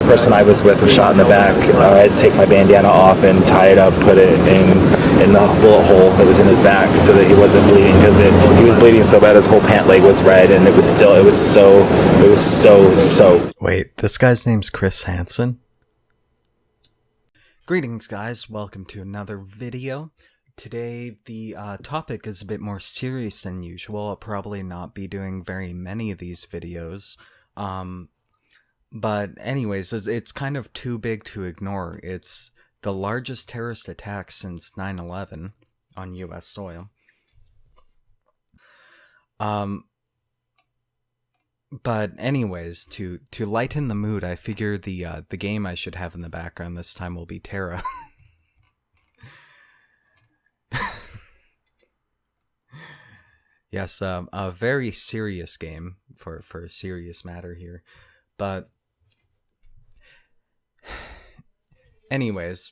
person I was with was shot in the back. I had to take my bandana off and tie it up, put it in the bullet hole that was in his back so that he wasn't bleeding, because he was bleeding so bad his whole pant leg was red, and it was so soaked. Wait, this guy's name's Chris Hansen? Greetings, guys. Welcome to another video. Today, the topic is a bit more serious than usual. I'll probably not be doing very many of these videos. But anyways, it's kind of too big to ignore. It's the largest terrorist attack since 9/11 on US soil. But anyways, to lighten the mood, I figure the game I should have in the background this time will be Terra. Yes, a very serious game for a serious matter here. But anyways,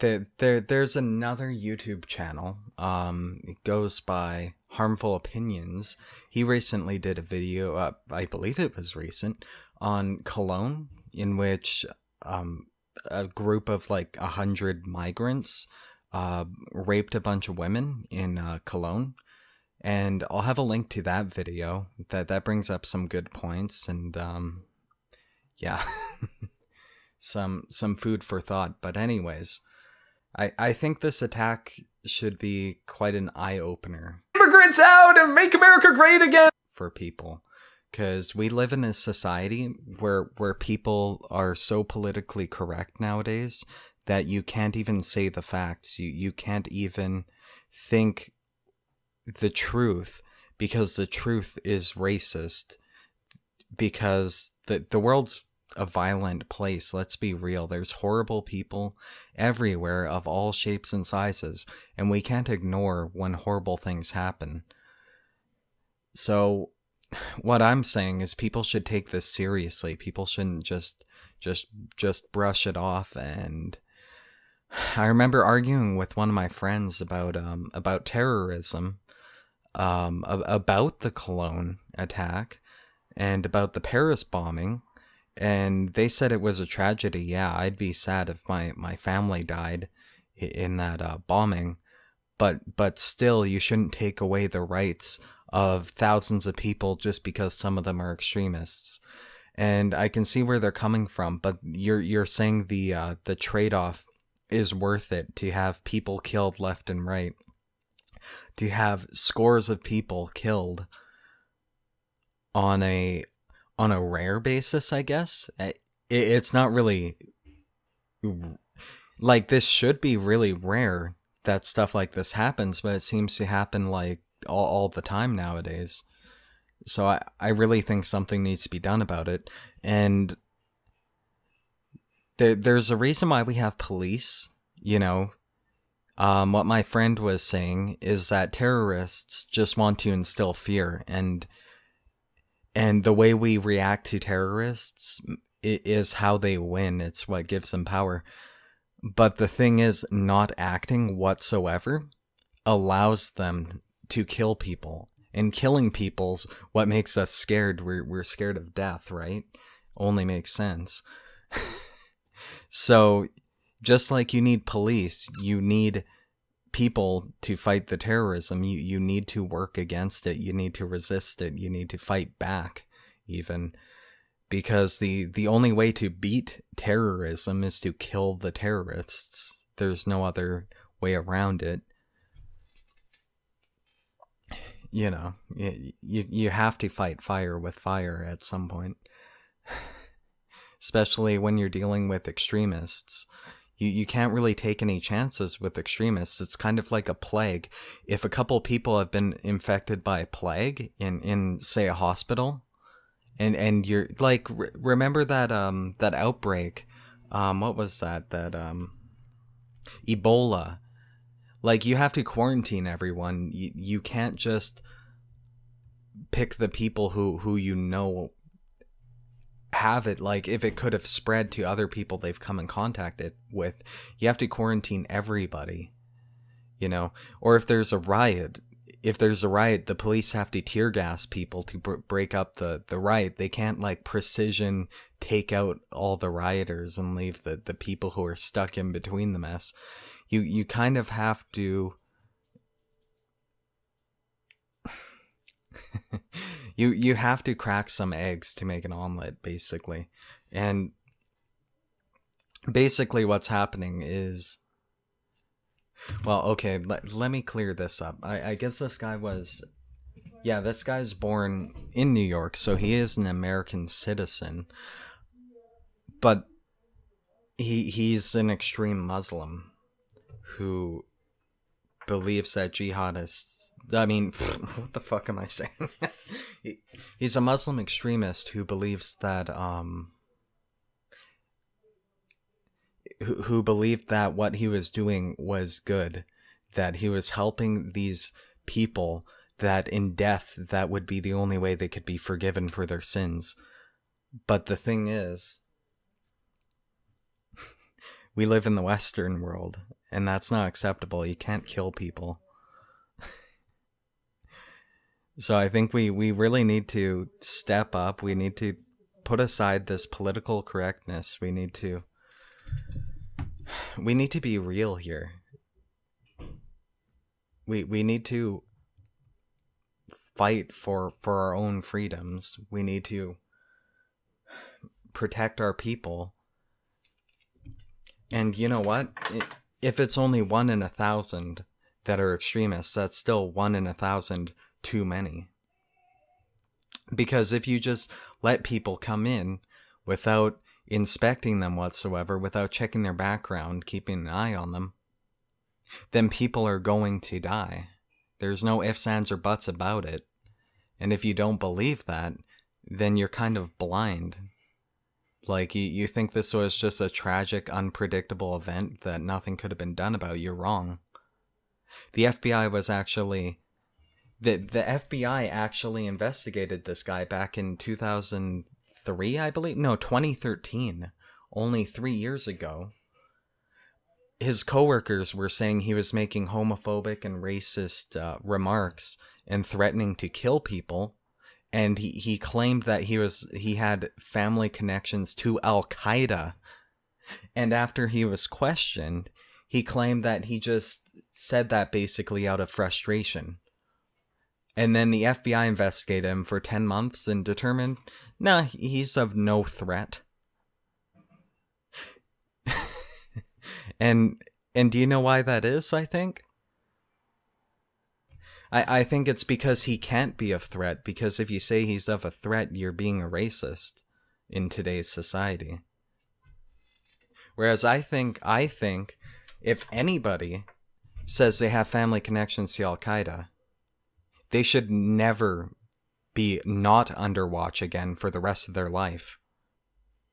there's another YouTube channel. It goes by Harmful Opinions. He recently did a video, I believe it was recent, on Cologne, in which a group of like 100 migrants raped a bunch of women in Cologne. And I'll have a link to that video. That brings up some good points, and yeah, some food for thought. But anyways, I think this attack should be quite an eye-opener. Immigrants out and make America great again! For people. Because we live in a society where people are so politically correct nowadays that you can't even say the facts. You can't even think the truth, because the truth is racist. Because the world's a violent place, let's be real. There's horrible people everywhere of all shapes and sizes, and we can't ignore when horrible things happen. So what I'm saying is people should take this seriously. People shouldn't just brush it off. And I remember arguing with one of my friends about terrorism, about the Cologne attack, and about the Paris bombing. And they said it was a tragedy. Yeah, I'd be sad if my family died in that bombing. But still, you shouldn't take away the rights of thousands of people just because some of them are extremists. And I can see where they're coming from, but you're saying the trade-off is worth it, to have people killed left and right, to have scores of people killed on a rare basis, I guess. It's not really, like, this should be really rare that stuff like this happens, but it seems to happen like all the time nowadays. So I really think something needs to be done about it. And there's a reason why we have police, you know. What my friend was saying is that terrorists just want to instill fear, and the way we react to terrorists is how they win. It's what gives them power. But the thing is, not acting whatsoever allows them to kill people. And killing people's what makes us scared. We're scared of death, right? Only makes sense. So, just like you need police, you need people to fight the terrorism. You need to work against it. You need to resist it. You need to fight back, even. Because the only way to beat terrorism is to kill the terrorists. There's no other way around it. You know, you have to fight fire with fire at some point. Especially when you're dealing with extremists. You can't really take any chances with extremists. It's kind of like a plague. If a couple people have been infected by a plague in say, a hospital, and you're like, remember that that outbreak, what was that Ebola. Like, you have to quarantine everyone. You can't just pick the people who you know have it. Like, if it could have spread to other people they've come in contact with, you have to quarantine everybody, you know. Or if there's a riot, if there's a riot, the police have to tear gas people to break up the riot. They can't like precision take out all the rioters and leave the people who are stuck in between the mess. You kind of have to you have to crack some eggs to make an omelet, basically. And basically what's happening is, well, okay, let me clear this up. I guess this guy's born in New York, so he is an American citizen. But he's an extreme Muslim who believes that jihadists... I mean, what the fuck am I saying? He's a Muslim extremist who believes that... who believed that what he was doing was good, that he was helping these people, that in death that would be the only way they could be forgiven for their sins. But the thing is, we live in the Western world, and that's not acceptable. You can't kill people. So I think we really need to step up. We need to put aside this political correctness. We need to be real here. We need to fight for our own freedoms. We need to protect our people. And you know what? If it's only 1 in 1,000 that are extremists, that's still 1 in 1,000 too many. Because if you just let people come in without inspecting them whatsoever, without checking their background, keeping an eye on them, then people are going to die. There's no ifs, ands, or buts about it. And if you don't believe that, then you're kind of blind. Like, you think this was just a tragic, unpredictable event that nothing could have been done about. You're wrong. The FBI was actually... The FBI actually investigated this guy back in 2003, I believe? No, 2013. Only 3 years ago. His coworkers were saying he was making homophobic and racist remarks and threatening to kill people. And he claimed that he had family connections to Al-Qaeda. And after he was questioned, he claimed that he just said that basically out of frustration. And then the FBI investigated him for 10 months and determined, nah, he's of no threat. And do you know why that is, I think? I think it's because he can't be a threat, because if you say he's of a threat, you're being a racist in today's society. Whereas I think if anybody says they have family connections to Al-Qaeda, they should never be not under watch again for the rest of their life,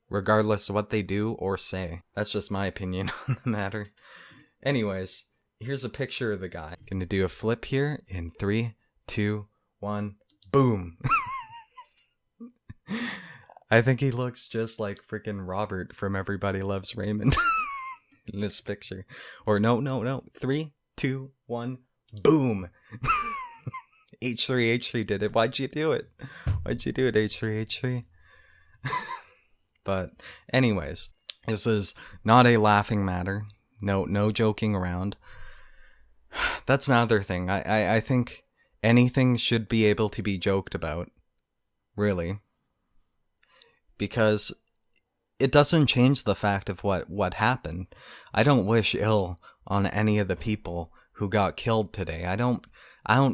regardless of what they do or say. That's just my opinion on the matter. Anyways, here's a picture of the guy. Gonna do a flip here in 3, 2, 1, boom. I think he looks just like freaking Robert from Everybody Loves Raymond in this picture. Or no. 3, 2, 1, boom. H3 did it. Why'd you do it? H3? But anyways, this is not a laughing matter. No joking around. That's another thing. I think anything should be able to be joked about. Really. Because it doesn't change the fact of what happened. I don't wish ill on any of the people who got killed today. I don't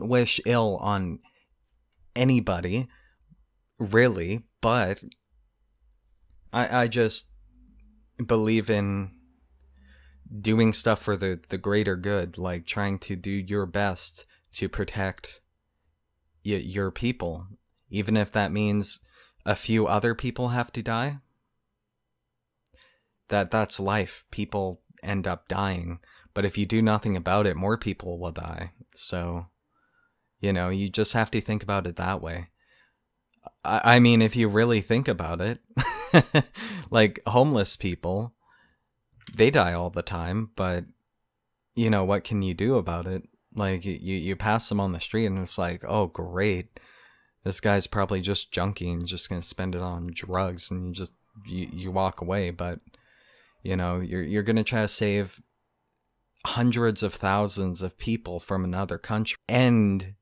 wish ill on anybody, really, but I just believe in doing stuff for the greater good, like trying to do your best to protect your people, even if that means a few other people have to die. That's life. People end up dying, but if you do nothing about it, more people will die. So, you just have to think about it that way. I mean, if you really think about it, like homeless people, they die all the time, but what can you do about it? Like, you pass them on the street and it's like, oh, great. This guy's probably just junkie and just going to spend it on drugs, and you walk away. But, you know, you're going to try to save hundreds of thousands of people from another country, and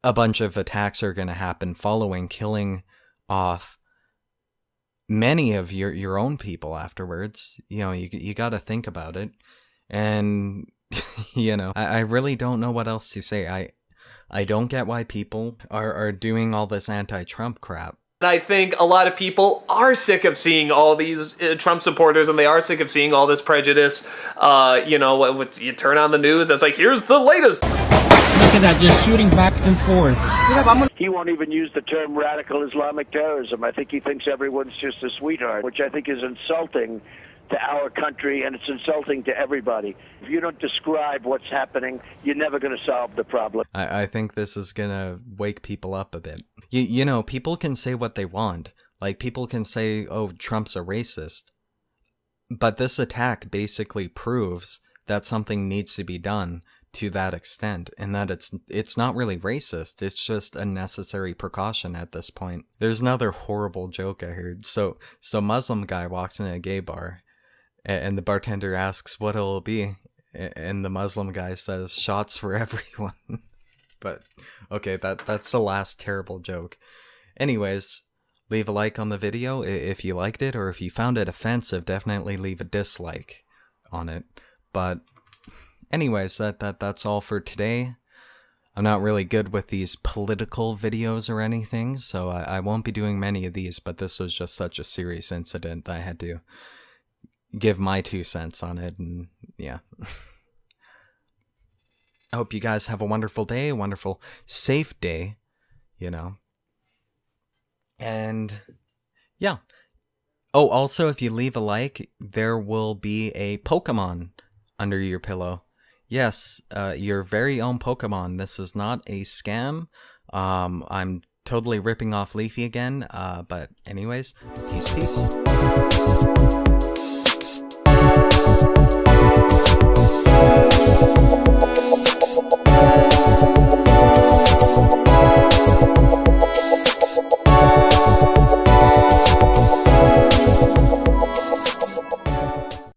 a bunch of attacks are going to happen following, killing off many of your own people afterwards. You know, you got to think about it. And, you know, I really don't know what else to say. I don't get why people are doing all this anti-Trump crap. I think a lot of people are sick of seeing all these Trump supporters, and they are sick of seeing all this prejudice. You know, you turn on the news, it's like, here's the latest. Look at that, just shooting back and forth. He won't even use the term radical Islamic terrorism. I think he thinks everyone's just a sweetheart, which I think is insulting to our country, and it's insulting to everybody. If you don't describe what's happening, you're never going to solve the problem. I think this is going to wake people up a bit. You know, people can say what they want. Like, people can say, oh, Trump's a racist. But this attack basically proves that something needs to be done to that extent, and that it's not really racist. It's just a necessary precaution at this point. There's another horrible joke I heard. So Muslim guy walks in a gay bar, and the bartender asks what it'll be, and the Muslim guy says, shots for everyone. But, okay, that's the last terrible joke. Anyways, leave a like on the video if you liked it, or if you found it offensive, definitely leave a dislike on it. But anyways, that's all for today. I'm not really good with these political videos or anything, so I won't be doing many of these, but this was just such a serious incident that I had to give my 2 cents on it, and yeah. I hope you guys have a wonderful day, a wonderful, safe day, you know. And yeah. Oh, also, if you leave a like, there will be a Pokemon under your pillow. Yes, your very own Pokemon. This is not a scam. I'm totally ripping off Leafy again. But anyways, peace.